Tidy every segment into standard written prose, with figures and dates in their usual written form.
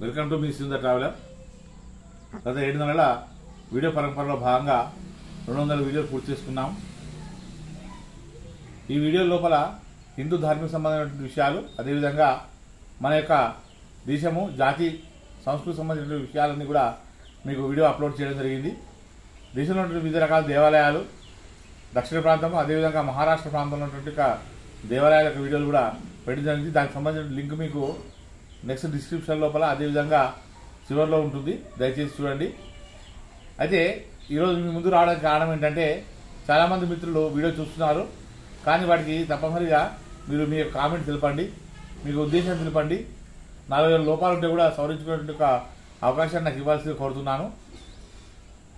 Welcome to మీ Sindha traveller. గత 7 నెలల వీడియో పరంపరలో భాగంగా 200 వీడియోలు పూర్తి చేసుకున్నాం. ఈ వీడియో లోపల హిందూ ధార్మిక సంబంధించిన విషయాలు, అదేవిధంగా మన యొక్క దేశము, జాతి, సంస్కృతి సంబంధించిన విషయాలన్నీ కూడా మీకు వీడియో అప్లోడ్ చేయడం జరిగింది. దేశంలో ఉన్నటువంటి వివిధ రకాల దేవాలయాలు, దక్షిణ ప్రాంతం, అదేవిధంగా మహారాష్ట్ర ప్రాంతంలో ఉన్నటువంటి దేవాలయాల యొక్క వీడియోలు కూడా పెట్టడం జరిగింది. దానికి సంబంధించిన లింక్ మీకు నెక్స్ట్ డిస్క్రిప్షన్ లోపల, అదేవిధంగా చివరిలో ఉంటుంది, దయచేసి చూడండి. అయితే ఈరోజు మీ ముందు రావడానికి కారణం ఏంటంటే, చాలామంది మిత్రులు వీడియో చూస్తున్నారు, కానీ వాటికి తప్పనిసరిగా మీరు మీ యొక్క కామెంట్ తెలపండి, మీకు ఉద్దేశం తెలపండి. 4000 లోపాలు ఉంటే కూడా సవరించుకునే ఒక అవకాశాన్ని నాకు ఇవ్వాల్సింది కోరుతున్నాను.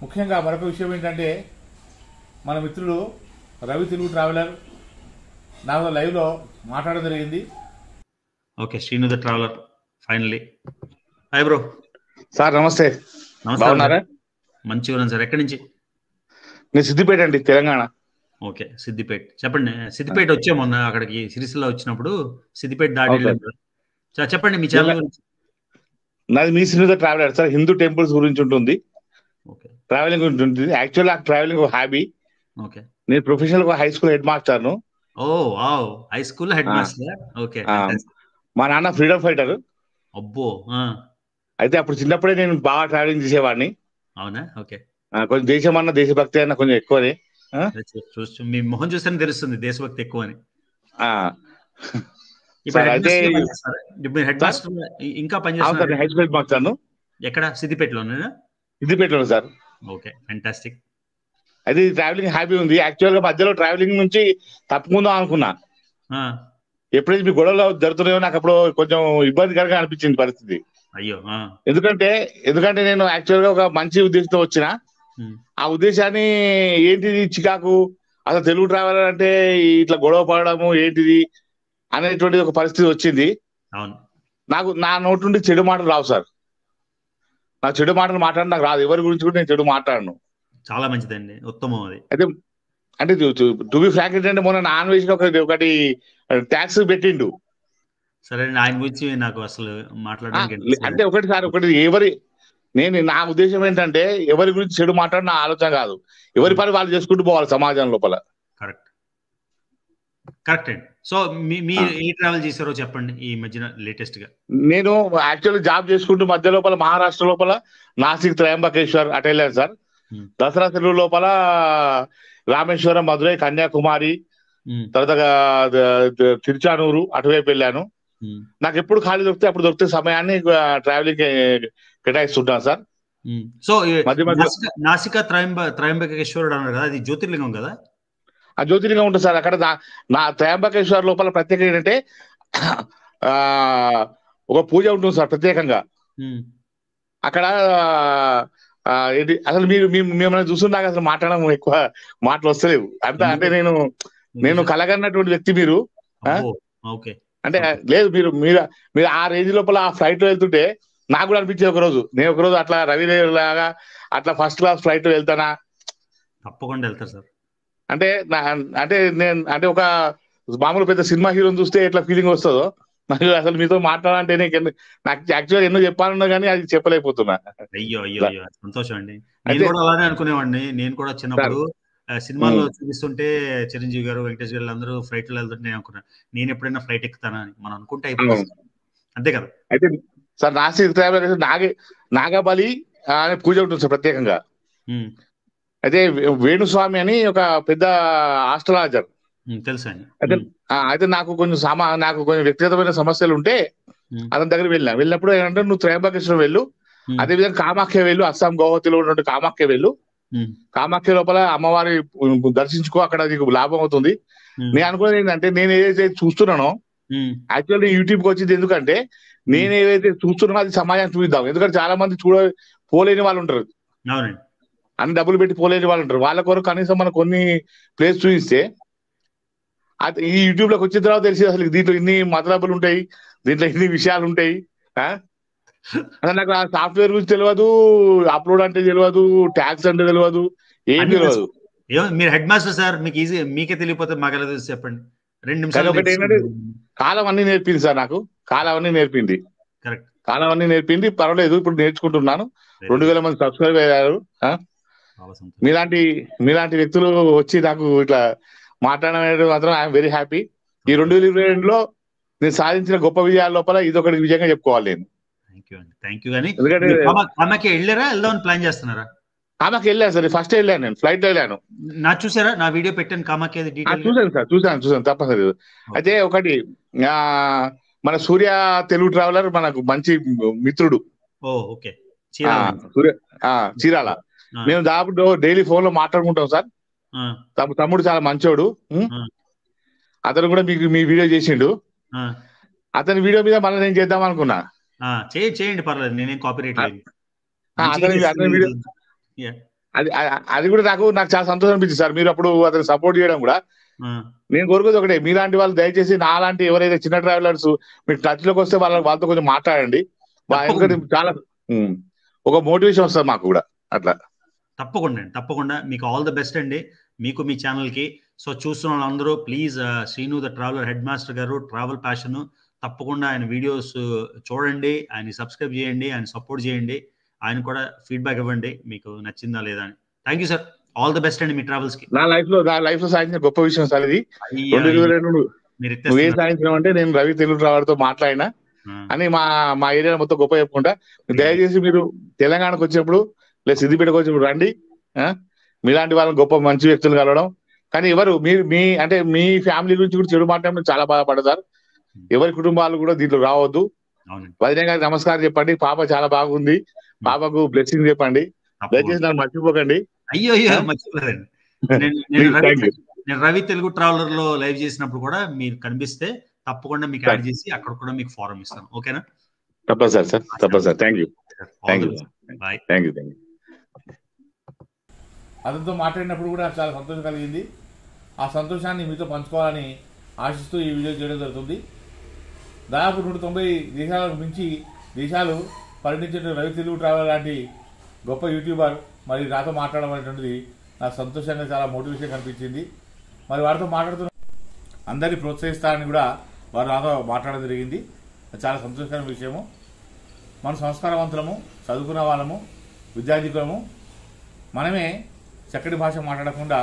ముఖ్యంగా మరొక విషయం ఏంటంటే, మన మిత్రులు రవి తెలుగు ట్రావెలర్ నాతో లైవ్లో మాట్లాడడం జరిగింది. Okay, Srinu the traveller finally. Hi bro. Sir నమస్తే. బాగున్నారా? మంచిగా ఉన్నాను సార్. ఎక్కడి నుంచి? నేను సిద్దిపేట అండి, తెలంగాణ. ఓకే, సిద్దిపేట. చెప్పండి. సిద్దిపేట వచ్చే మొన్న అక్కడికి సిరిసిల్ల వచ్చినప్పుడు సిద్దిపేట దాటి చెప్పండి మీ ఛానల్ గురించి. నాది మీ Srinu the traveller sir. Hindu temples గురించి ఉంటుంది, ట్రావెలింగ్ గురించి ఉంటుంది. యాక్చువల్ నాకు ట్రావెలింగ్ ఒక హాబీ. ఓకే, నేను ప్రొఫెషనల్ హై స్కూల్ హెడ్ మాస్టర్ను. Oh wow, high school head master. Okay, మా నాన్న ఫ్రీడమ్ ఫైటర్. అబ్బో. అయితే అప్పుడు చిన్నప్పుడే నేను బాగా ట్రావెలింగ్ చేసేవాడిని. అవునా? ఓకే. కొంచెం దేశం అన్న, దేశభక్తి అన్న కొంచెం ఎక్కువనే. మీ మొహం చూస్తేనే తెలుస్తుంది దేశభక్తి ఎక్కువ అని. హెడ్ మాస్టర్ ఇంకా పనిచేస్తారు? హై స్కూల్ హెడ్ మాస్టర్ను. ఎక్కడ? సిద్దిపేటలోనేనా? సిద్దిపేటలో సార్. Okay, fantastic. అది ట్రావెలింగ్ హ్యాబీ ఉంది. యాక్చువల్ గా మధ్యలో ట్రావెలింగ్ నుంచి తప్పుకుందాం అనుకున్నా. ఎప్పుడైతే మీ గొడవలు జరుగుతున్నాయో నాకు అప్పుడు కొంచెం ఇబ్బందికరంగా అనిపించింది పరిస్థితి. అయ్యో. ఎందుకంటే నేను యాక్చువల్ గా ఒక మంచి ఉద్దేశంతో వచ్చిన, ఆ ఉద్దేశాన్ని ఏంటిది చికాకు, అసలు తెలుగు ట్రావెలర్ అంటే ఇట్లా గొడవ పడడము ఏంటిది అనేటువంటిది ఒక పరిస్థితి వచ్చింది. నా నోటి నుండి చెడు మాటలు రావు సార్. నాకు చెడు మాటలు మాట్లాడి నాకు రాదు. ఎవరి గురించి కూడా నేను చెడు మాట్లాడను. చాలా మంచిదండి, ఉత్తమం అది. అయితే అంటే టు బి ఫ్రాంక్ ఏంటంటే, మొన్న నాన్ వెజ్ ఒకటి ట్యాక్స్ పెట్టిండు. సరే, ఆయన గురించి నాకు అసలు మాట్లాడడానికి అంటే నా ఉద్దేశం ఏంటంటే, ఎవరి గురించి చెడు మాట్లాడి నా ఆలోచన కాదు. ఎవరి పని వాళ్ళు చేసుకుంటూ పోవాలి సమాజం లోపల. కరెక్ట్ అండి. సో మీరు ఏ ట్రావెల్ చేశారో చెప్పండి ఈ మధ్యన లేటెస్ట్ గా. నేను యాక్చువల్లీ జాబ్ చేసుకుంటూ మధ్య లోపల మహారాష్ట్ర లోపల నాసిక్, త్రయంబకేశ్వర్ అటు వెళ్ళాను సార్. దసరా సెలవు లోపల రామేశ్వరం, మధురై, కన్యాకుమారి, తర్వాత తిరుచానూరు అటువైపు వెళ్ళాను. నాకు ఎప్పుడు ఖాళీ దొరికితే అప్పుడు దొరికితే సమయాన్ని ట్రావెలింగ్ కేటాయిస్తుంటాను సార్. సో నాసిక త్రయంబకేశ్వరుడు అన్నారు కదా, అది జ్యోతిర్లింగం కదా? ఆ జ్యోతిర్లింగం ఉంటుంది సార్. అక్కడ నా త్రయంబకేశ్వర్ లోపల ప్రత్యేకత ఏంటంటే, ఒక పూజ ఉంటుంది సార్ ప్రత్యేకంగా. అక్కడ ఏంటి అసలు మీరు మిమ్మల్ని చూస్తున్నాక అసలు మాట్లాడడం ఎక్కువ మాటలు వస్తలేవు అంత. అంటే నేను కలగన్నటువంటి వ్యక్తి మీరు. అంటే లేదు, మీరు ఆ రేంజ్ లోపల ఆ ఫ్లైట్ లో వెళ్తుంటే నాకు కూడా అనిపించేది నేను ఒకరోజు అట్లా రవి లాగా అట్లా ఫస్ట్ క్లాస్ ఫ్లైట్ లో వెళ్తానా. తప్పకుండా వెళ్తారు సార్. అంటే ఒక మామూలు పెద్ద సినిమా హీరోని చూస్తే ఎట్లా ఫీలింగ్ వస్తుందో నాకు అసలు మీతో మాట్లాడాలంటే నాకు యాక్చువల్ ఎన్నో చెప్పాలన్నా కానీ అది చెప్పలేకపోతున్నా. అయ్యో అయ్యో అయ్యో, సంతోషం అండి. నేను కూడా అలానే అనుకునేవాడిని. నేను కూడా చిన్నప్పుడు సినిమాల్లో చూపిస్తుంటే చిరంజీవి గారు, వెంకటేష్ గారు అందరూ ఫ్లైట్ లో వెళ్తుంటే నేను అనుకున్నా, నేను ఎప్పుడైనా ఫ్లైట్ ఎక్కుతానా అని. మనం అనుకుంటే అయిపోతుంది, అంతే కదా? అయితే సార్ నాసిక్ ట్రావెల్ నాగబలి అనే పూజ ఉంటుంది సార్ ప్రత్యేకంగా. అయితే వేణుస్వామి అని ఒక పెద్ద ఆస్ట్రాలజర్ తెలుసా అండి. అయితే నాకు కొంచెం వ్యక్తిగతమైన సమస్యలు ఉంటే అతని దగ్గర వెళ్ళినప్పుడు ఏంటంటే, నువ్వు త్రయంబకేశ్వరం వెళ్ళు, అదేవిధంగా కామాఖ్య వెళ్ళు, అస్సాం గౌహతిలో ఉన్నటువంటి కామాఖ్య వెళ్ళు. కామాఖ్య లోపల అమ్మవారి దర్శించుకో, అక్కడ నీకు లాభం అవుతుంది. నేను అనుకున్నది ఏంటంటే, నేను ఏదైతే చూస్తున్నానో యాక్చువల్లీ యూట్యూబ్కి వచ్చింది ఎందుకంటే, నేను ఏదైతే చూస్తున్నానో అది సమాజానికి చూపిద్దాం. ఎందుకంటే చాలా మంది పోలేని వాళ్ళు ఉంటారు, అన్ని డబ్బులు పెట్టి పోలేని వాళ్ళు ఉంటారు. వాళ్ళ కొరకు కనీసం మనం కొన్ని ప్లేస్ చూపిస్తే, ఈ యూట్యూబ్ లోకి వచ్చిన తర్వాత తెలిసి అసలు దీంట్లో ఇన్ని మతలబులు ఉంటాయి, దీంట్లో ఇన్ని విషయాలు ఉంటాయి. అసలు నాకు ఆ సాఫ్ట్వేర్ గురించి తెలియదు, అప్లోడ్ అంటే తెలియదు, ట్యాక్స్ అంటే తెలియదు, ఏం తెలియదు. మీరు హెడ్ మాస్టర్ సార్, మీకు ఈజీ, మీకే తెలియపోతే మాకు ఎలా తెలుసు చెప్పండి. 2 నిమిషాలు. ఒకటి ఏంటంటే కాలం అన్ని నేర్పింది సార్, నాకు కాలం అన్ని నేర్పింది. కరెక్ట్. కాలవన్నీ నేర్పింది, పర్వాలేదు ఇప్పుడు నేర్చుకుంటున్నాను. 2000 మంది సబ్స్క్రైబ్ అయ్యారు. మీలాంటి వ్యక్తులు వచ్చి నాకు ఇట్లా మాట్లాడడం మాత్రం ఐఎమ్ వెరీ హ్యాపీ. ఈ 2022లో నేను సాధించిన గొప్ప విజయాల లోపల ఇది ఒకటి విజయంగా చెప్పుకోవాలి నేను. ఎందుకంటే వెళ్ళారా, వెళ్దామని ప్లాన్ చేస్తున్నారా? కామాఖ్య వెళ్ళాను సార్, ఫస్ట్ వెళ్ళాను, నేను ఫ్లైట్ లో వెళ్ళాను. చూసారా నా వీడియో పెట్టాను కామాఖ్య? చూసాను సార్, చూసాను తప్పనిసరి. అయితే ఒకటి మన సూర్య తెలుగు ట్రావెలర్ మనకు మంచి మిత్రుడు, చీరాల. మేము దాదాపు డైలీ ఫోన్ లో మాట్లాడుకుంటాం సార్. తమ్ముడు చాలా మంచోడు. అతను కూడా మీకు మీ వీడియో చేసిండు. అతని వీడియో మీద మళ్ళీ నేను చేద్దాం అనుకున్నా. చేయండి పర్లేదు, నేనేం కాపీరైట్ లేదు. అతని వీడియో అది కూడా నాకు చాలా సంతోషం అనిపించింది సార్. మీరు అప్పుడు అతను సపోర్ట్ చేయడం కూడా. నేను కోరుకోదు ఒకటే, మీలాంటి వాళ్ళు దయచేసి నాలాంటి ఎవరైతే చిన్న ట్రావెలర్స్ మీకు టచ్ లోకి వస్తే వాళ్ళతో కొంచెం మాట్లాడండి. ఎందుకంటే చాలా ఒక మోటివేషన్ వస్తుంది మాకు కూడా అట్లా. తప్పకుండా మీకు ఆల్ ద బెస్ట్ అండి, మీకు మీ ఛానల్ కి. సో చూస్తున్న వాళ్ళందరూ please Srinu the traveller head master గారు ట్రావెల్ ప్యాషన్, తప్పకుండా ఆయన వీడియోస్ చూడండి, ఆయన సబ్స్క్రైబ్ చేయండి, ఆయన సపోర్ట్ చేయండి, ఆయన కూడా ఫీడ్బ్యాక్ ఇవ్వండి మీకు నచ్చిందా లేదా అని. Thank you sir, all the best అండి మీ ట్రావెల్స్ కి. నా లైఫ్ లో సాధించిన గొప్ప విషయం సార్ ఇది. 2022 నువ్వేం సాధించడం అంటే నేను రవి తెలుగు ట్రావెలర్ తో మాట్లాడినా అని మా ఏరియా మొత్తం గొప్ప చెప్పుకుంటా. దయచేసి మీరు తెలంగాణకు వచ్చినప్పుడు లేదా సిద్దిపేటకు వచ్చినప్పుడు రండి. మీలాంటి వాళ్ళని గొప్ప మంచి వ్యక్తులు కలవడం. కానీ ఎవరు అంటే మీ ఫ్యామిలీ గురించి కూడా చెడు మాట్లాడడం చాలా బాధపడతారు. ఎవరి కుటుంబాలు కూడా దీంట్లో రావద్దు. వదిన గారికి నమస్కారం చెప్పండి, పాప చాలా బాగుంది, పాపకు బ్లెస్సింగ్ చెప్పండి, దయచేసి నన్ను మర్చిపోకండి. అయ్యో మర్చిపోలేదండి. నేను రవి తెలుగు ట్రావెలర్ లో లైవ్ చేసినప్పుడు కూడా మీరు కనిపిస్తే తప్పకుండా మీకు యాడ్ చేసి అక్కడ కూడా మీకు ఫారం ఇస్తాను. ఓకేనా? తప్పనిసరి సార్, తప్పనిసరి. Thank you. అతనితో మాట్లాడినప్పుడు కూడా చాలా సంతోషం కలిగింది. ఆ సంతోషాన్ని మీతో పంచుకోవాలని ఆశిస్తూ ఈ వీడియో చేయడం జరుగుతుంది. దాదాపు 190 దేశాలకు మించి దేశాలు పరిణించిన రవి తెలుగు ట్రావెలర్ లాంటి గొప్ప యూట్యూబర్ మరి నాతో మాట్లాడడం అనేటువంటిది నాకు సంతోషంగా చాలా మోటివేషన్ కనిపించింది. మరి వారితో మాట్లాడుతున్న అందరినీ ప్రోత్సహిస్తారని కూడా వారు నాతో మాట్లాడడం జరిగింది. చాలా సంతోషకరమైన విషయము. మన సంస్కారవంతులము, చదువుకున్న వాళ్ళము, విద్యార్థికులము మనమే చక్కటి భాష మాట్లాడకుండా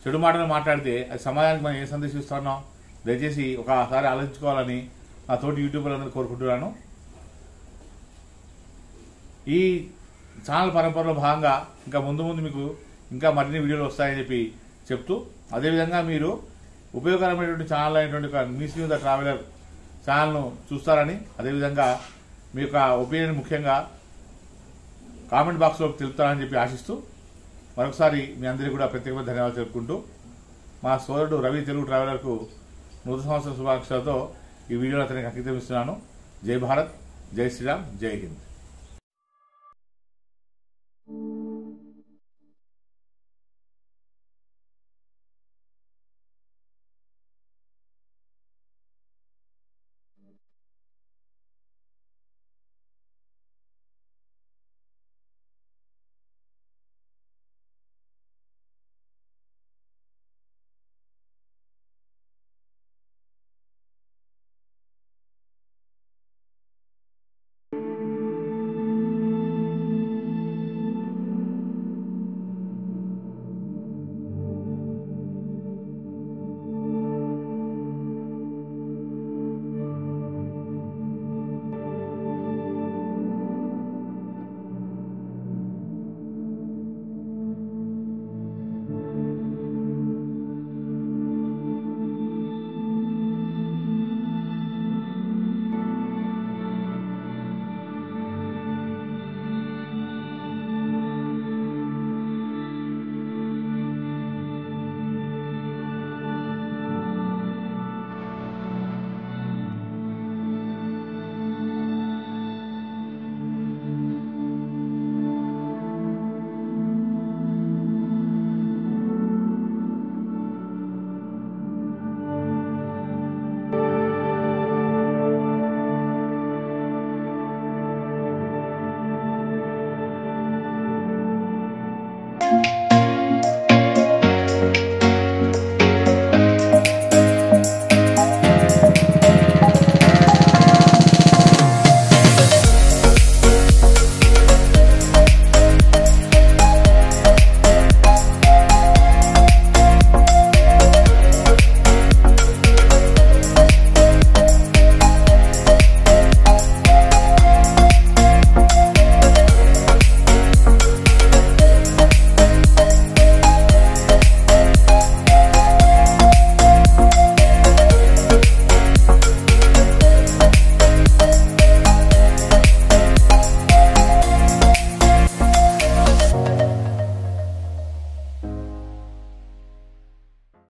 చెడు మాటలు మాట్లాడితే అది సమాజానికి మనం ఏ సందేశం ఇస్తున్నాం దయచేసి ఒకసారి ఆలోచించుకోవాలని నా తోటి యూట్యూబర్లందరూ కోరుకుంటున్నాను. ఈ ఛానల్ పరంపరలో భాగంగా ఇంకా ముందు మీకు ఇంకా మరిన్ని వీడియోలు వస్తాయని చెప్తూ, అదేవిధంగా మీరు ఉపయోగకరమైనటువంటి ఛానల్ అయినటువంటి మీ శ్రీను ద ట్రావెలర్ ఛానల్ను చూస్తారని, అదేవిధంగా మీ యొక్క ఒపీనియన్ ముఖ్యంగా కామెంట్ బాక్స్లో తెలుపుతారని ఆశిస్తూ మరొకసారి మీ అందరికీ కూడా ప్రత్యేకమైన ధన్యవాదాలు తెలుపుకుంటూ మా సోదరుడు రవి తెలుగు ట్రావెలర్కు నూతన సంవత్సర శుభాకాంక్షలతో ఈ వీడియోలో అతనికి అంకితం ఇస్తున్నాను. జై భారత్, జై శ్రీరామ్, జై హింద్.